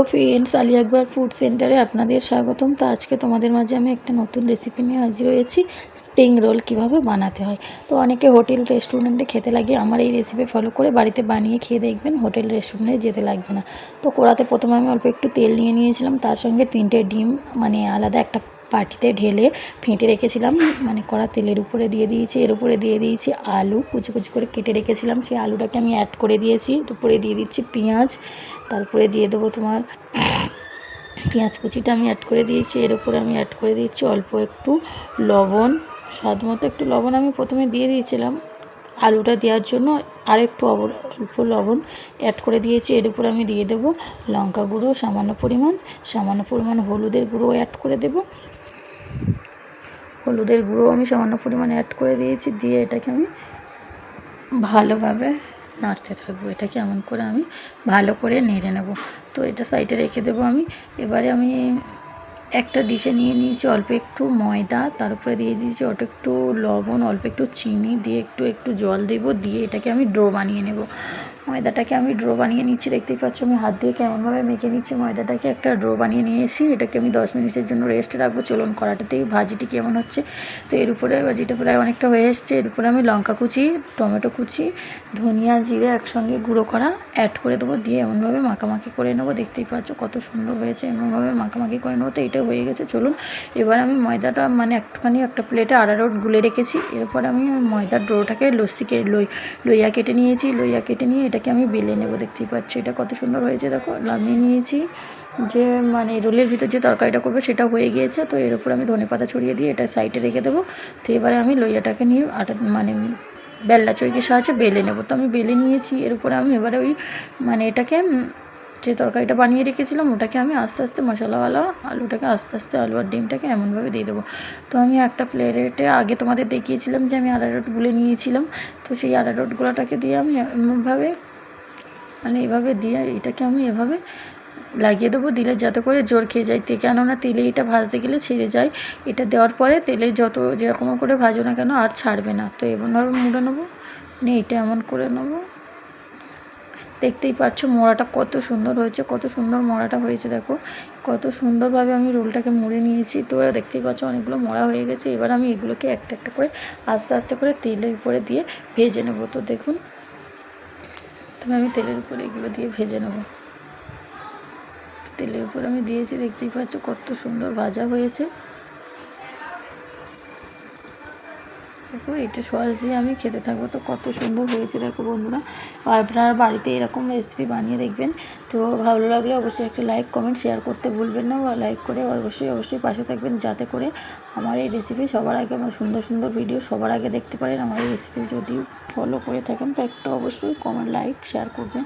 Friends, Ali Akbar food সেন্টারে আপনাদের স্বাগতম। তো আজকে তোমাদের মাঝে আমি একটা নতুন রেসিপি নিয়ে হাজির হয়েছি, স্প্রিং রোল কীভাবে বানাতে হয়। তো অনেকে হোটেল রেস্টুরেন্টে খেতে লাগে, আমার এই রেসিপি ফলো করে বাড়িতে বানিয়ে খেয়ে দেখবেন, হোটেল রেস্টুরেন্টে যেতে লাগবে না। তো কড়াতে প্রথমে আমি অল্প একটু তেল নিয়ে নিয়েছিলাম, তার সঙ্গে 3টে ডিম আলাদা একটা বাটিতে ঢেলে ফেটে রেখেছিলাম, কড়া তেলের উপরে দিয়ে দিয়েছি। এর উপরে দিয়ে দিয়েছি আলু কুচি কুচি করে কেটে রেখেছিলাম, সেই আলুটাকে আমি অ্যাড করে দিয়েছি। উপরে দিয়ে দিচ্ছি পেঁয়াজ, তারপরে দিয়ে দেবো পেঁয়াজ কুচিটা আমি অ্যাড করে দিয়েছি। এর উপরে আমি অ্যাড করে দিচ্ছি অল্প একটু লবণ, স্বাদ মতো একটু লবণ আমি প্রথমে দিয়ে দিয়েছিলাম আলুটা দেওয়ার জন্য, আর একটু অল্প লবণ অ্যাড করে দিয়েছি। এর উপরে আমি দিয়ে দেবো লঙ্কা গুঁড়ো সামান্য পরিমাণ হলুদের গুঁড়ো অ্যাড করে দেবো। হলুদের গুঁড়ো আমি সামান্য পরিমাণে অ্যাড করে দিয়েছি, দিয়ে এটাকে আমি ভালোভাবে নাড়তে থাকবো। এটাকে এমন করে আমি ভালো করে নেড়ে নেব। তো এটা সাইডে রেখে দেবো আমি। এবারে আমি একটা ডিশে নিয়ে নিয়েছি অল্প একটু ময়দা, তার উপরে দিয়ে দিয়েছি অল্প একটু লবণ, অল্প একটু চিনি, দিয়ে একটু জল দেবো, দিয়ে এটাকে আমি ডো বানিয়ে নেব। ময়দাটাকে আমি ডো বানিয়ে নিচ্ছি, দেখতেই পাচ্ছ আমি হাত দিয়ে কেমনভাবে মেখে নিচ্ছি। ময়দাটাকে একটা ডো বানিয়ে নিয়ে এসেছি, এটাকে আমি 10 মিনিটের জন্য রেস্টে রাখবো। চলুন কড়াটাতেই ভাজিটি কেমন হচ্ছে। তো এর উপরে ভাজিটা প্রায় অনেকটা হয়ে এসছে। এর উপরে আমি লঙ্কা কুচি, টমেটো কুচি, ধনিয়া জিরে একসঙ্গে গুঁড়ো করা অ্যাড করে দেবো, দিয়ে এমনভাবে মাখামাখি করে নেবো। দেখতেই পাচ্ছ কত সুন্দর হয়েছে, এমনভাবে মাখামাখি করে নেবো। তো এটা হয়ে গেছে। চলুন এবার আমি ময়দাটা একটুখানি একটা প্লেটে আরারোট গুলে রেখেছি। এরপর আমি ময়দার ডোটাকে লইয়া কেটে নিয়েছি। লইয়া কেটে নিয়ে এটাকে আমি বেলে নেব। দেখতেই পাচ্ছি এটা কত সুন্দর হয়েছে, দেখো নামিয়ে নিয়েছি। যে রোলের ভিতর যে তরকারিটা করবো সেটা হয়ে গিয়েছে। তো এর উপর আমি ধনেপাতা ছড়িয়ে দিয়ে এটা সাইডে রেখে দেবো। তো এবারে আমি লইয়াটাকে নিয়ে বেল্লা চৈকের সাহায্যে বেলে নেব। তো আমি বেলে নিয়েছি। এর উপরে আমি এবারে ওই এটাকে যে তরকারিটা বানিয়ে রেখেছিলাম ওটাকে আমি আস্তে আস্তে মশলাওয়ালা আলুটাকে আস্তে আস্তে আলু আর ডিমটাকে এমনভাবে দিয়ে দেবো। তো আমি একটা প্লেটে আগে তোমাদের দেখিয়েছিলাম যে আমি আরারোট গুলে নিয়েছিলাম। তো সেই আরারোট গুলাটাকে দিয়ে আমি এমনভাবে এভাবে দিয়ে এটাকে আমি এভাবে লাগিয়ে দেবো, দিলে যাতে করে জোর খেয়ে যায়। কেননা তেলে এটা ভাজতে গেলে ছেড়ে যায়। এটা দেওয়ার পরে তেলে যেরকম করে ভাজো না কেন আর ছাড়বে না। তো এমনভাবে মুড়ে নেবো, এটা এমন করে নেবো। দেখতেই পাচ্ছ মোড়াটা কত সুন্দর হয়েছে, কত সুন্দর মোড়াটা হয়েছে। দেখো কত সুন্দরভাবে আমি রোলটাকে মুড়ে নিয়েছি। তো দেখতেই পাচ্ছ অনেকগুলো মোড়া হয়ে গেছে। এবার আমি এগুলোকে একটা একটা করে আস্তে আস্তে করে তেলের উপরে দিয়ে ভেজে নেবো। তো দেখুন আমি তেলের উপরে এগুলো দিয়ে ভেজে নেবো। তেলের উপর আমি দিয়েছি, দেখতেই পাচ্ছ কত সুন্দর ভাজা হয়েছে। দেখো এটা সস দিয়ে আমি খেতে থাকবো। তো কত সুন্দর হয়েছে দেখো বন্ধুরা, আপনারা বাড়িতে এরকম রেসিপি বানিয়ে দেখবেন। তো ভালো লাগলে অবশ্যই একটা লাইক কমেন্ট শেয়ার করতে ভুলবেন না, বা লাইক করে অবশ্যই পাশে থাকবেন, যাতে করে আমার এই রেসিপি সবার আগে, আমার সুন্দর সুন্দর ভিডিও সবার আগে দেখতে পারেন। আমার এই রেসিপি যদি ফলো করে থাকেন তো একটা অবশ্যই কমেন্ট লাইক শেয়ার করবেন।